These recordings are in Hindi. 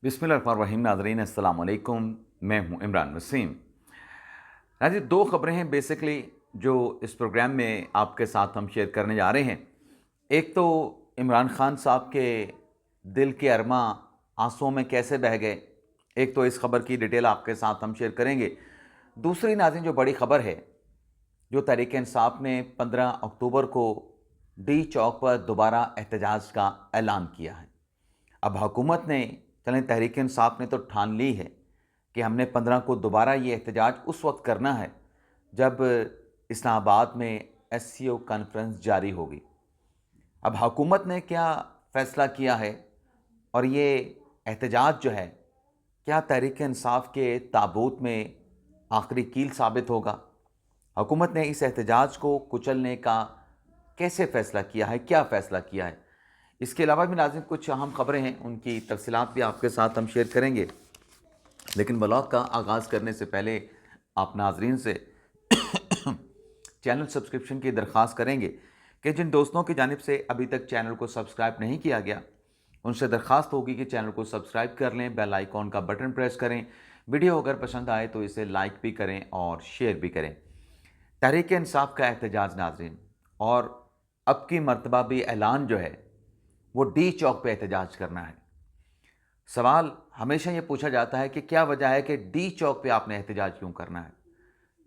बिस्मिल्लाहिर्रहमानिर्रहीम। नाज़रीन अस्सलाम वालेकुम। मैं हूं इमरान वसीम। नाज़रीन, दो ख़बरें हैं बेसिकली जो इस प्रोग्राम में आपके साथ हम शेयर करने जा रहे हैं। एक तो इमरान खान साहब के दिल के अरमा आंसुओं में कैसे बह गए, एक तो इस खबर की डिटेल आपके साथ हम शेयर करेंगे। दूसरी नाज़रीन जो बड़ी खबर है, जो तहरीक इंसाफ ने 15 अक्टूबर को डी चौक पर दोबारा एहतजाज का ऐलान किया है। अब हुकूमत ने, चलें तहरीक इंसाफ ने तो ठान ली है कि हमने 15 को दोबारा ये एहतजाज उस वक्त करना है जब इस्लामाबाद में एससीओ कॉन्फ्रेंस जारी होगी। अब हुकूमत ने क्या फ़ैसला किया है और ये एहतजाज जो है, क्या तहरीक इंसाफ के ताबूत में आखिरी कील साबित होगा? हुकूमत ने इस एहतजाज को कुचलने का कैसे फ़ैसला किया है, क्या फ़ैसला किया है? इसके अलावा भी नाज़रीन कुछ अहम खबरें हैं, उनकी तफसीलात भी आपके साथ हम शेयर करेंगे। लेकिन ब्लॉग का आगाज़ करने से पहले आप नाज़रीन से चैनल सब्सक्रिप्शन की दरख्वास्त करेंगे कि जिन दोस्तों की जानिब से अभी तक चैनल को सब्सक्राइब नहीं किया गया, उनसे दरख्वास्त होगी कि चैनल को सब्सक्राइब कर लें, बेल आइकॉन का बटन प्रेस करें। वीडियो अगर पसंद आए तो इसे लाइक भी करें और शेयर भी करें। तहरीक इंसाफ का एहतजाज नाज़रीन, और अब की मर्तबा भी ऐलान जो है वो डी चौक पे एहतजाज करना है। सवाल हमेशा ये पूछा जाता है कि क्या वजह है कि डी चौक पे आपने एहतजाज क्यों करना है?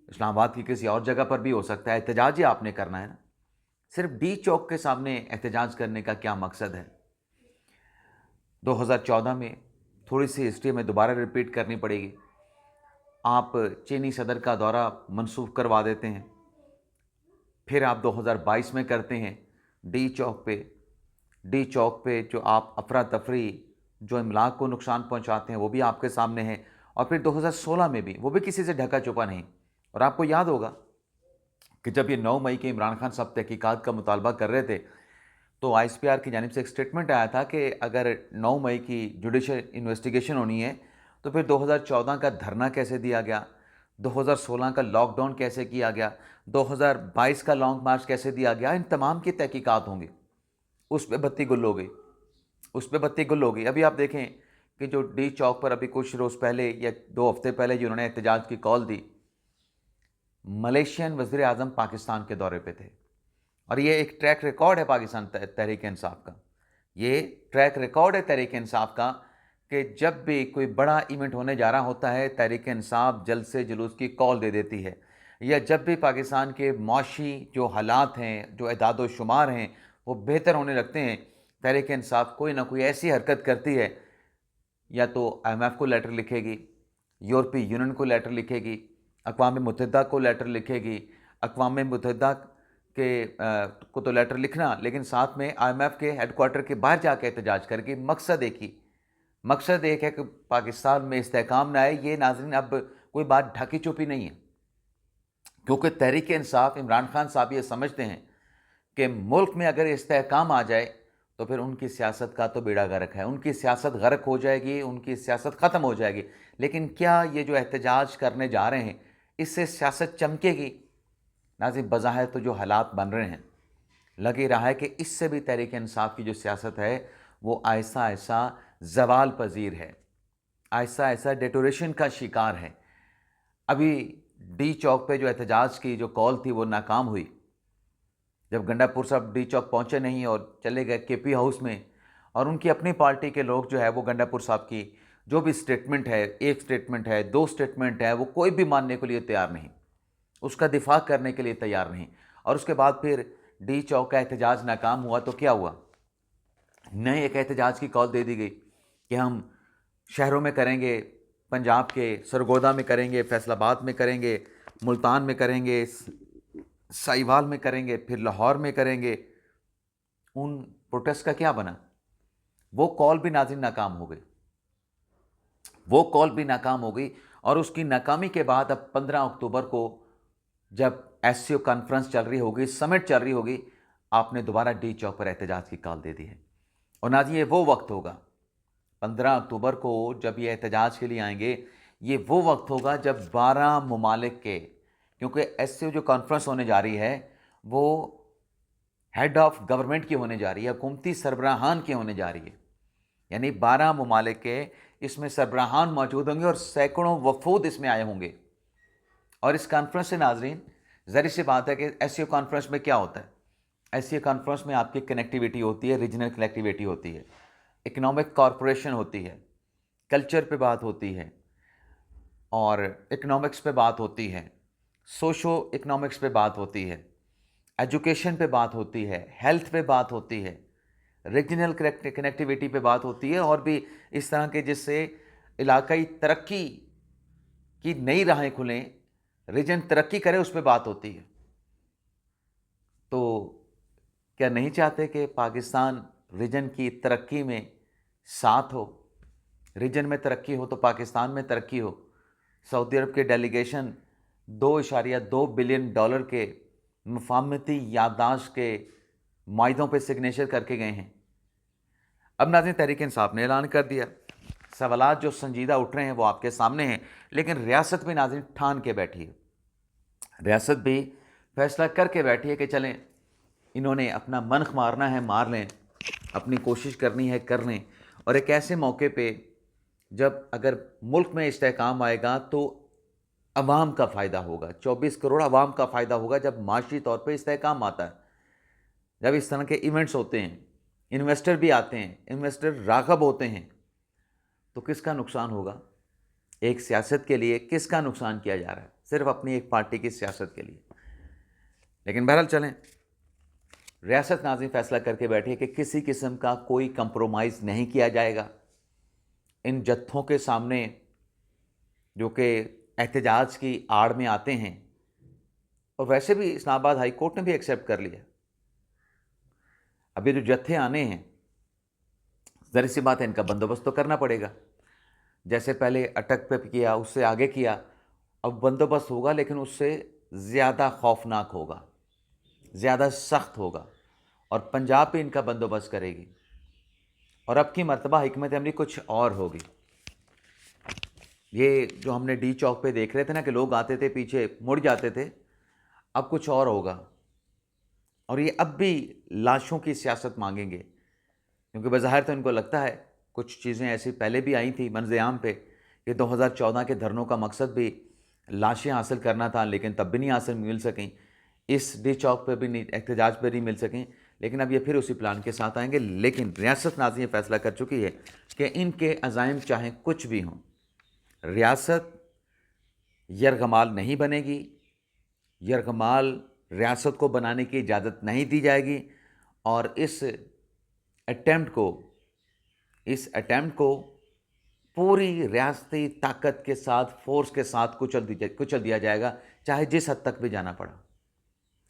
इस्लामाबाद की किसी और जगह पर भी हो सकता है, एहतजाज ही आपने करना है ना। सिर्फ डी चौक के सामने एहतजाज करने का क्या मकसद है? 2014 में थोड़ी सी हिस्ट्री में दोबारा रिपीट करनी पड़ेगी। आप चीनी सदर का दौरा मनसूख करवा देते हैं, फिर आप 2022 में करते हैं डी चौक पे। डी चौक पे जो आप अफरा तफरी, जो इमलाक को नुकसान पहुंचाते हैं, वो भी आपके सामने है। और फिर 2016 में भी, वो भी किसी से ढका छुपा नहीं। और आपको याद होगा कि जब ये 9 मई के इमरान खान साहब तहकीकात का मुतालबा कर रहे थे, तो आईएसपीआर की जानिब से एक स्टेटमेंट आया था कि अगर 9 मई की जुडिशल इन्वेस्टिगेशन होनी है तो फिर 2014 का धरना कैसे दिया गया, 2016 का लॉकडाउन कैसे किया गया, 2022 का लॉन्ग मार्च कैसे दिया गया, इन तमाम की तहकीकात होंगी। उस पर बत्ती गुल हो गई, उस पर बत्ती गुल हो गई। अभी आप देखें कि जो डी चौक पर अभी कुछ रोज़ पहले या 2 हफ्ते पहले जिन्होंने एहतजाज की कॉल दी, मलेशियन वज़ीर आज़म पाकिस्तान के दौरे पे थे। और ये एक ट्रैक रिकॉर्ड है पाकिस्तान तहरीक इंसाफ का, ये ट्रैक रिकॉर्ड है तहरीक इंसाफ का कि जब भी कोई बड़ा इवेंट होने जा रहा होता है, तहरीक इंसाफ जल्द से जुलूस की कॉल दे देती है। या जब भी पाकिस्तान के माशी जो हालात हैं, जो एदाद शुमार हैं, वो बेहतर होने लगते हैं, तहरीक इंसाफ कोई ना कोई ऐसी हरकत करती है, या तो IMF को लेटर लिखेगी, यूरोपीय यूनियन को लेटर लिखेगी, अक़वाम मुत्तहिदा को लेटर लिखेगी। अक़वाम मुत्तहिदा को तो लेटर लिखना, लेकिन साथ में IMF के हेडक्वार्टर के बाहर जाकर एहतजाज करके मकसद एक है कि पाकिस्तान में इस्तेहकाम ना आए। ये नाज़रीन अब कोई बात ढकी छुपी नहीं है, क्योंकि तहरीक इंसाफ, इमरान खान साहब ये समझते हैं कि मुल्क में अगर इस्तेहकाम आ जाए तो फिर उनकी सियासत का तो बेड़ा गर्क है, उनकी सियासत गर्क हो जाएगी, उनकी सियासत ख़त्म हो जाएगी। लेकिन क्या ये जो एहतजाज करने जा रहे हैं, इससे सियासत चमकेगी? नाज़रीन, बज़ाहिर तो जो हालात बन रहे हैं, लग ही रहा है कि इससे भी तहरीक इंसाफ की जो सियासत है वो आहिस्ता आहिस्ता ज़वाल पजीर है, आहिस्ता आहिस्ता डेटोरेशन का शिकार है। अभी डी चौक पे जो एहतजाज की जो कॉल थी वो नाकाम हुई, जब गंडापुर साहब डी चौक पहुँचे नहीं और चले गए KP हाउस में। और उनकी अपनी पार्टी के लोग जो है वो गंडापुर साहब की जो भी स्टेटमेंट है, एक स्टेटमेंट है, 2 स्टेटमेंट है, वो कोई भी मानने के लिए तैयार नहीं, उसका दिफा करने के लिए तैयार नहीं। और उसके बाद फिर डी चौक का एहतजाज नाकाम हुआ तो क्या हुआ? नए एक एहतजाज की कॉल दे दी गई कि हम शहरों में करेंगे, पंजाब के सरगोदा में करेंगे, फैसलाबाद में करेंगे, मुल्तान में करेंगे, साहिवाल में करेंगे, फिर लाहौर में करेंगे। उन प्रोटेस्ट का क्या बना? वो कॉल भी नाज़रीन नाकाम हो गई, वो कॉल भी नाकाम हो गई। और उसकी नाकामी के बाद अब 15 अक्टूबर को जब SCO कॉन्फ्रेंस चल रही होगी, समिट चल रही होगी, आपने दोबारा डी चौक पर एहतजाज की कॉल दे दी है। और नाज़रीन, ये वो वक्त होगा 15 अक्टूबर को जब ये एहतजाज के लिए आएंगे, ये वो वक्त होगा जब 12 ममालिक के, क्योंकि SCO जो कॉन्फ्रेंस होने जा रही है वो हेड ऑफ गवर्नमेंट की होने जा रही है, हुकूमती सरबराहान की होने जा रही है। यानी 12 ममालिक के इसमें सरबराहान मौजूद होंगे और सैकड़ों वफूद इसमें आए होंगे। और इस कॉन्फ्रेंस से नाजरीन ज़री सी बात है कि एससीओ कॉन्फ्रेंस में क्या होता है। एससीओ कॉन्फ्रेंस में आपकी कनेक्टिविटी होती है, रीजनल कनेक्टिविटी होती है, इकोनॉमिक कॉरपोरेशन होती है, कल्चर पे बात होती है और इकोनॉमिक्स पे बात होती है, सोशो इकोनॉमिक्स पे बात होती है, एजुकेशन पे बात होती है, हेल्थ पे बात होती है, रीजनल कनेक्टिविटी पे बात होती है और भी इस तरह के जिससे इलाकाई तरक्की की नई राहें खुलें, रीजन तरक्की करे, उस पर बात होती है। तो क्या नहीं चाहते कि पाकिस्तान रीजन की तरक्की में साथ हो? रीजन में तरक्की हो तो पाकिस्तान में तरक्की हो। सऊदी अरब के डेलीगेशन $2.2 बिलियन के मुफाहमती याददाश्त के माहिदों पे सिग्नेचर करके गए हैं। अब नाज़रीन तहरीक इंसाफ ने ऐलान कर दिया। सवालात जो संजीदा उठ रहे हैं वो आपके सामने हैं, लेकिन रियासत भी नाज़रीन ठान के बैठी है। रियासत भी फैसला करके बैठी है कि चलें, इन्होंने अपना मनख मारना है मार लें, अपनी कोशिश करनी है कर लें। और एक ऐसे मौके पे जब अगर मुल्क में इस्तेहकाम आएगा तो अवाम का फ़ायदा होगा, 24 करोड़ अवाम का फ़ायदा होगा जब माशी तौर पे इस्तेहकाम आता है। जब इस तरह के इवेंट्स होते हैं, इन्वेस्टर भी आते हैं, इन्वेस्टर राग़ब होते हैं, तो किसका नुकसान होगा? एक सियासत के लिए किसका नुकसान किया जा रहा है? सिर्फ अपनी एक पार्टी की सियासत के लिए। लेकिन बहरहाल चलें, रियासत नाज़रीन फैसला करके बैठी है कि किसी किस्म का कोई कंप्रोमाइज़ नहीं किया जाएगा इन जत्थों के सामने जो कि एहतजाज की आड़ में आते हैं। और वैसे भी इस्लामाबाद हाई कोर्ट ने भी एक्सेप्ट कर लिया। अभी जो जत्थे आने हैं, ज़री सी बात है, इनका बंदोबस्त तो करना पड़ेगा। जैसे पहले अटक पे किया, उससे आगे किया, अब बंदोबस्त होगा, लेकिन उससे ज़्यादा खौफनाक होगा, ज़्यादा सख्त होगा और पंजाब पे इनका बंदोबस्त करेगी। और अब की मर्तबा हिकमत अमली कुछ और होगी। ये जो हमने डी चौक पे देख रहे थे ना कि लोग आते थे पीछे मुड़ जाते थे, अब कुछ और होगा। और ये अब भी लाशों की सियासत मांगेंगे, क्योंकि बज़ाहिर तो इनको लगता है कुछ चीज़ें ऐसी पहले भी आई थी मंज़र-ए-आम पे कि 2014 के धरनों का मकसद भी लाशें हासिल करना था, लेकिन तब भी नहीं हासिल मिल सकें, इस डी चौक पे भी नहीं, एहतजाज पे नहीं मिल सकें। लेकिन अब ये फिर उसी प्लान के साथ आएंगे। लेकिन रियासत नाज़रीन ये फैसला कर चुकी है कि इनके अज़ाइम चाहे कुछ भी हों, रियासत यरगमाल नहीं बनेगी, यरगमाल रियासत को बनाने की इजाज़त नहीं दी जाएगी और इस अटैम्प्ट को पूरी रियासती ताकत के साथ, फोर्स के साथ कुचल दिया जाएगा, चाहे जिस हद तक भी जाना पड़ा।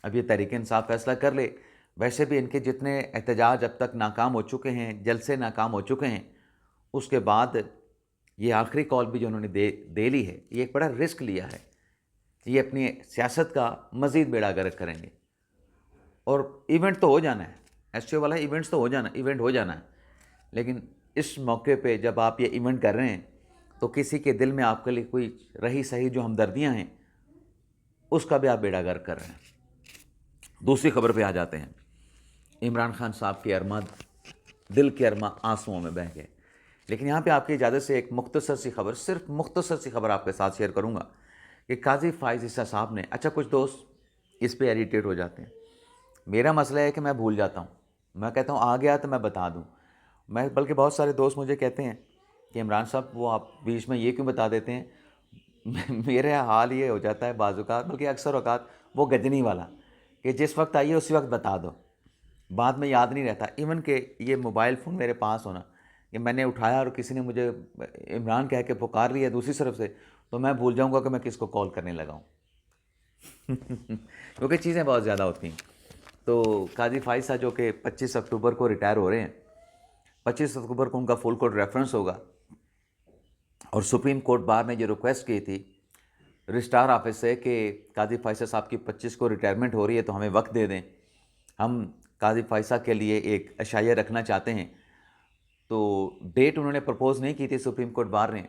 अब ये तहरीक इंसाफ फैसला कर ले। वैसे भी इनके जितने एहतजाज अब तक नाकाम हो चुके हैं, जलसे नाकाम हो चुके हैं, उसके बाद ये आखिरी कॉल भी जो उन्होंने दे ली है, ये एक बड़ा रिस्क लिया है। ये अपनी सियासत का मज़ीद बेड़ा गर्क करेंगे और इवेंट तो हो जाना है, एससीओ वाला इवेंट हो जाना है। लेकिन इस मौके पे जब आप ये इवेंट कर रहे हैं तो किसी के दिल में आपके लिए कोई रही सही जो हमदर्दियाँ हैं, उसका भी आप बेड़ा गर्क कर रहे हैं। दूसरी खबर पे आ जाते हैं। इमरान खान साहब के अरमा, दिल के अरमा आंसुओं में बह गए। लेकिन यहाँ पे आपकी इजाज़त से एक मुख्तसर सी खबर, सिर्फ मुख्तसर सी खबर आपके साथ शेयर करूँगा कि काजी फ़ाइज़ ईसा साहब ने, अच्छा कुछ दोस्त इस पे इरिटेट हो जाते हैं। मेरा मसला है कि मैं भूल जाता हूँ, मैं कहता हूँ आ गया तो मैं बता दूँ। बल्कि बहुत सारे दोस्त मुझे कहते हैं कि इमरान साहब वो आप बीच में ये क्यों बता देते हैं। मेरे हाल ये हो जाता है बाज़ औक़ात, बल्कि अक्सर औक़ात वो गजनी वाला कि जिस वक्त आइए उसी वक्त बता दो, बाद में याद नहीं रहता। इवन के ये मोबाइल फ़ोन मेरे पास होना कि मैंने उठाया और किसी ने मुझे इमरान कह के पुकार लिया दूसरी तरफ से, तो मैं भूल जाऊँगा कि मैं किसको कॉल करने लगा हूँ। क्योंकि चीज़ें बहुत ज़्यादा होती हैं। तो काजी फ़ाइज़ साहब जो कि 25 अक्टूबर को रिटायर हो रहे हैं, 25 अक्टूबर को उनका फुल कोर्ट रेफरेंस होगा और सुप्रीम कोर्ट बार ने ये रिक्वेस्ट की थी रजिस्ट्रार ऑफिस से कि काजी फ़ाइज़ साहब की 25 को रिटायरमेंट हो रही है तो हमें वक्त दे दें, हम काजी फ़ाइज़ साहब के लिए एक अशाइया रखना चाहते हैं। तो डेट उन्होंने प्रपोज़ नहीं की थी सुप्रीम कोर्ट बार ने,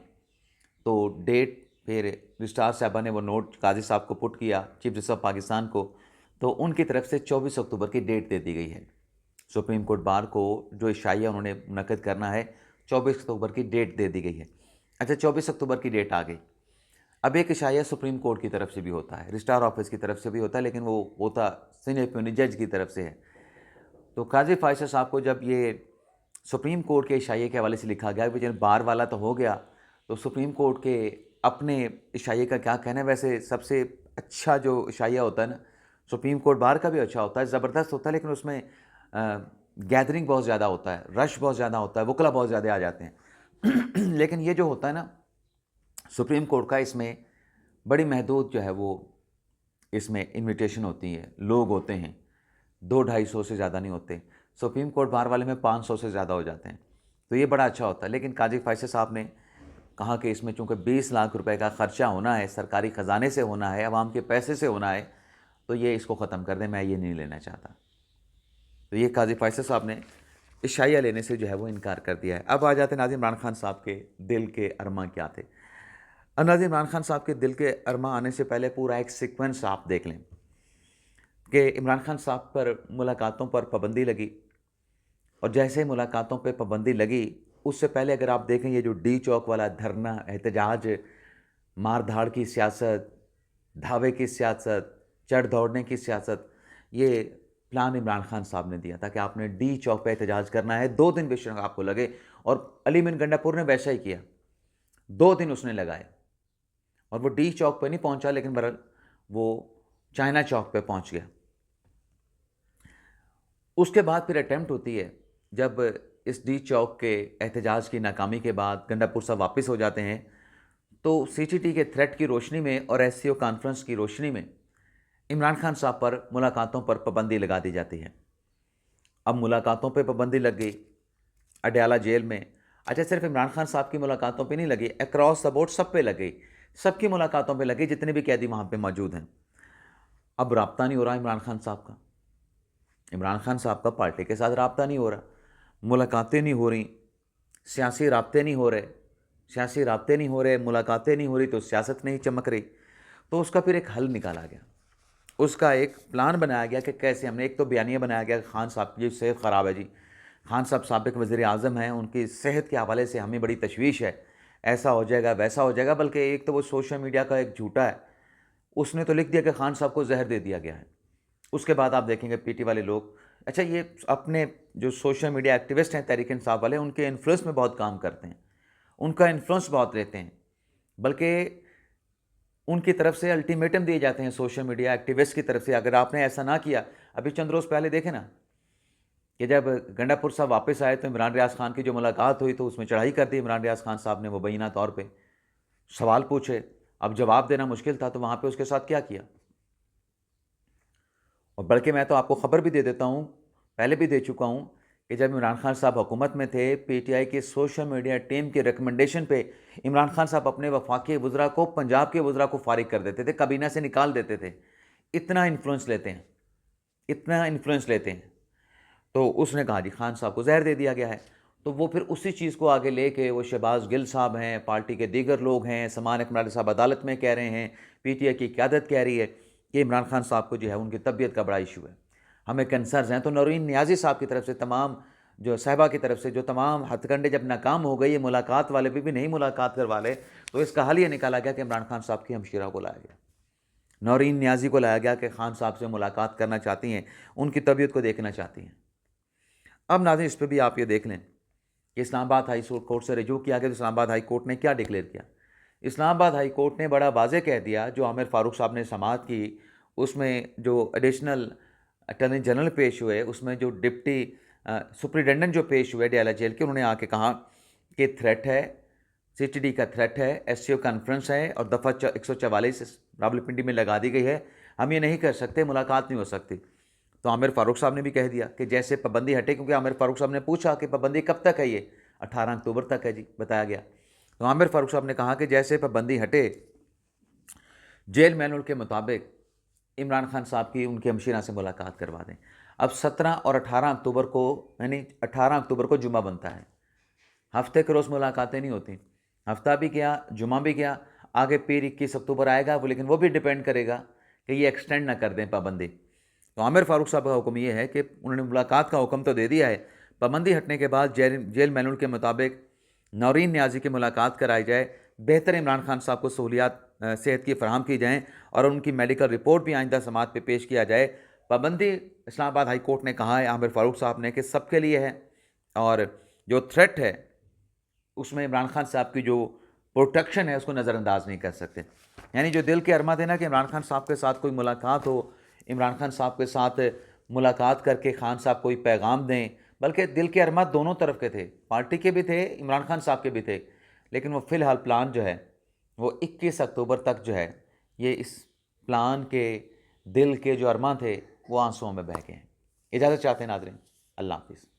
तो डेट फिर रजिस्ट्रार साहबा ने वो नोट काजी साहब को पुट किया, चीफ जस्टिस ऑफ पाकिस्तान को, तो उनकी तरफ से 24 अक्टूबर की डेट दे दी गई है। सुप्रीम कोर्ट बार को जो इशाइया उन्होंने मुनक़्क़िद करना है 24 अक्टूबर की डेट दे दी गई है। अच्छा, 24 अक्टूबर की डेट आ गई। अब एक इशाया सुप्रीम कोर्ट की तरफ से भी होता है, रजिस्ट्रार ऑफिस की तरफ से भी होता है, लेकिन वो होता सीनियर प्यूनी जज की तरफ से है। तो काजी फायसर साहब को जब ये सुप्रीम कोर्ट के इशाये के हवाले से लिखा गया, भाई चलो बार वाला तो हो गया, तो सुप्रीम कोर्ट के अपने इशाये का क्या कहना है। वैसे सबसे अच्छा जो इशाया होता है ना, सुप्रीम कोर्ट बार का भी अच्छा होता है, ज़बरदस्त होता है, लेकिन उसमें गैदरिंग बहुत ज़्यादा होता है, रश बहुत ज़्यादा होता है, वकला बहुत ज़्यादा आ जाते हैं। लेकिन ये जो होता है ना सुप्रीम कोर्ट का, इसमें बड़ी महदूद जो है वो इसमें इनविटेशन होती है, लोग होते हैं, 200-250 से ज़्यादा नहीं होते। सुप्रीम कोर्ट बार वाले में 500 से ज़्यादा हो जाते हैं, तो ये बड़ा अच्छा होता है। लेकिन काजी फायसर साहब ने कहा कि इसमें चूँकि 20 लाख रुपए का ख़र्चा होना है, सरकारी ख़जाने से होना है, आवाम के पैसे से होना है, तो ये इसको ख़त्म कर दें, मैं ये नहीं लेना चाहता। तो ये काजी फायसर साहब ने इशाया लेने से जो है वो इनकार कर दिया है। अब आ जाते हैं नाज़िम इमरान खान साहब के दिल के अरमा क्या थे। अब नाज़िम इमरान खान साहब के दिल के अरमा आने से पहले पूरा एक सीक्वेंस आप देख लें कि इमरान खान साहब पर मुलाकातों पर पाबंदी लगी, और जैसे ही मुलाकातों पे पाबंदी लगी, उससे पहले अगर आप देखें ये जो डी चौक वाला धरना, एहतजाज, मार धाड़ की सियासत, धावे की सियासत, चढ़ दौड़ने की सियासत, ये प्लान इमरान खान साहब ने दिया था कि आपने डी चौक पे एहतजाज करना है, 2 दिन बेशक आपको लगे, और अली मीन गंडापुर ने वैसा ही किया, 2 दिन उसने लगाए, और वो डी चौक पे नहीं पहुंचा, लेकिन बहरहाल वो चाइना चौक पे पहुंच गया। उसके बाद फिर अटैम्प्ट होती है, जब इस डी चौक के एहतजाज की नाकामी के बाद गंडापुर साहब वापस हो जाते हैं, तो सीटीटी के थ्रेट की रोशनी में और एससीओ कॉन्फ्रेंस की रोशनी में इमरान खान साहब पर मुलाकातों पर पाबंदी लगा दी जाती है। अब मुलाकातों पे पाबंदी लग गई अडयाला जेल में। अच्छा, सिर्फ इमरान खान साहब की मुलाकातों पे नहीं लगी, अक्रॉस द बोर्ड सब पे लग गई, सबकी मुलाकातों पे लगी, जितने भी कैदी वहाँ पे मौजूद हैं। अब रब्ता नहीं हो रहा इमरान खान साहब का, इमरान खान साहब का पार्टी के साथ रब्ता नहीं हो रहा, मुलाकातें नहीं हो रही, सियासी राब्ते नहीं हो रहे, सियासी राब्ते नहीं हो रहे, मुलाकातें नहीं हो रही, तो सियासत नहीं चमक रही। तो उसका फिर एक हल निकाला गया, उसका एक प्लान बनाया गया कि कैसे, हमने एक तो बयानिया बनाया गया कि खान साहब की सेहत ख़राब है जी, खान साहब साबिक़ वज़ीर आज़म हैं, उनकी सेहत के हवाले से हमें बड़ी तशवीश है, ऐसा हो जाएगा वैसा हो जाएगा। बल्कि एक तो वो सोशल मीडिया का एक झूठा है, उसने तो लिख दिया कि खान साहब को जहर दे दिया गया है। उसके बाद आप देखेंगे पीटी वाले लोग, अच्छा ये अपने जो सोशल मीडिया एक्टिविस्ट हैं तहरीक इंसाफ वाले, उनके इन्फ्लुएंस में बहुत काम करते हैं, उनका इन्फ्लुएंस बहुत लेते हैं, बल्कि उनकी तरफ से अल्टीमेटम दिए जाते हैं सोशल मीडिया एक्टिविस्ट की तरफ से, अगर आपने ऐसा ना किया। अभी चंद रोज़ पहले देखे ना कि जब गंडापुर साहब वापस आए तो इमरान रियाज खान की जो मुलाकात हुई, तो उसमें चढ़ाई कर दी इमरान रियाज खान साहब ने, मुबैना तौर पर सवाल पूछे, अब जवाब देना मुश्किल था, तो वहाँ पर उसके साथ क्या किया। और बल्कि मैं तो आपको ख़बर भी दे देता हूँ, पहले भी दे चुका हूँ, कि जब इमरान खान साहब हुकूमत में थे, पीटीआई की सोशल मीडिया टीम के रिकमेंडेशन पे इमरान खान साहब अपने वफाकी वज़रा को, पंजाब के वज़रा को फारिग कर देते थे, काबीना से निकाल देते थे। इतना इन्फ्लुएंस लेते हैं, इतना इन्फ्लुएंस लेते हैं। तो उसने कहा जी खान साहब को जहर दे दिया गया है। तो वो फिर उसी चीज़ को आगे लेके, वो शहबाज गिल साहब हैं, पार्टी के दीगर लोग हैं, समान अकमल साहब अदालत में कह रहे हैं, पीटीआई की क़यादत कह रही है कि इमरान खान साहब को जो है उनकी तबीयत का बड़ा इशू है, हमें कंसर्न्स हैं। तो नौरीन नियाज़ी साहब की तरफ से, तमाम जो साहिबा की तरफ से, जो तमाम हथकंडे जब नाकाम हो गए, ये मुलाकात वाले भी नहीं मुलाकात करवा ले, तो इसका हल ये निकाला गया कि इमरान खान साहब की हमशीरा को लाया गया, नौरीन नियाज़ी को लाया गया कि खान साहब से मुलाकात करना चाहती हैं, उनकी तबीयत को देखना चाहती हैं। अब नाज़रीन इस पर भी आप ये देख लें कि इस्लामाबाद हाई कोर्ट से रिजू किया गया, तो इस्लामाबाद हाई कोर्ट ने क्या डिक्लेयर किया। इस्लामाबाद हाई कोर्ट ने बड़ा वाज़े कह दिया, जो आमिर फ़ारूक साहब ने समाअत की, उसमें जो एडिशनल अटॉर्नी जनरल पेश हुए, उसमें जो डिप्टी सुपरिटेंडेंट जो पेश हुए अडयाला जेल के, उन्होंने आके कहा कि थ्रेट है, सीटीडी का थ्रेट है, एससीओ कॉन्फ्रेंस है, और दफ़ा 144 रावलपिंडी में लगा दी गई है, हम ये नहीं कर सकते, मुलाकात नहीं हो सकती। तो आमिर फ़ारूक साहब ने भी कह दिया कि जैसे पाबंदी हटे, क्योंकि आमिर फ़ारूक साहब ने पूछा कि पाबंदी कब तक है, ये 18 अक्टूबर तक है जी, बताया गया। तो आमिर फ़ारूक साहब ने कहा कि जैसे पाबंदी हटे, जेल मैनुअल के मुताबिक इमरान खान साहब की उनकी हमशीरा से मुलाकात करवा दें। अब 17 और 18 अक्टूबर को, यानी 18 अक्टूबर को जुमा बनता है, हफ्ते के रोज़ मुलाकातें नहीं होती, हफ्ता भी गया, जुमा भी गया, आगे फिर 21 अक्टूबर आएगा वो, लेकिन वो भी डिपेंड करेगा कि ये एक्सटेंड ना कर दें पाबंदी। तो आमिर फ़ारूक साहब का हुक्म ये है कि उन्होंने मुलाकात का हुक्म तो दे दिया है, पाबंदी हटने के बाद जेल मैनुअल के मुताबिक नौरीन नियाज़ी की मुलाकात कराई जाए, बेहतर इमरान खान साहब को सहूलियात सेहत की फ़राहम की जाएँ और उनकी मेडिकल रिपोर्ट भी आइंदा समात पे पेश किया जाए। पाबंदी इस्लामाबाद हाई कोर्ट ने कहा है, आमिर फ़ारूक साहब ने, कि सबके लिए है और जो थ्रेट है उसमें इमरान खान साहब की जो प्रोटेक्शन है उसको नज़रअंदाज नहीं कर सकते। यानी जो दिल के अरमा थे ना कि इमरान खान साहब के साथ कोई मुलाकात हो, इमरान खान साहब के साथ मुलाकात करके खान साहब कोई पैगाम दें, बल्कि दिल के अरमा दोनों तरफ के थे, पार्टी के भी थे, इमरान खान साहब के भी थे। लेकिन वो फ़िलहाल प्लान जो है वो 21 अक्टूबर तक जो है, ये इस प्लान के दिल के जो अरमा थे वो आंसुओं में बह गए हैं। इजाज़त चाहते हैं नाज़रीन, अल्लाह हाफ़िज़।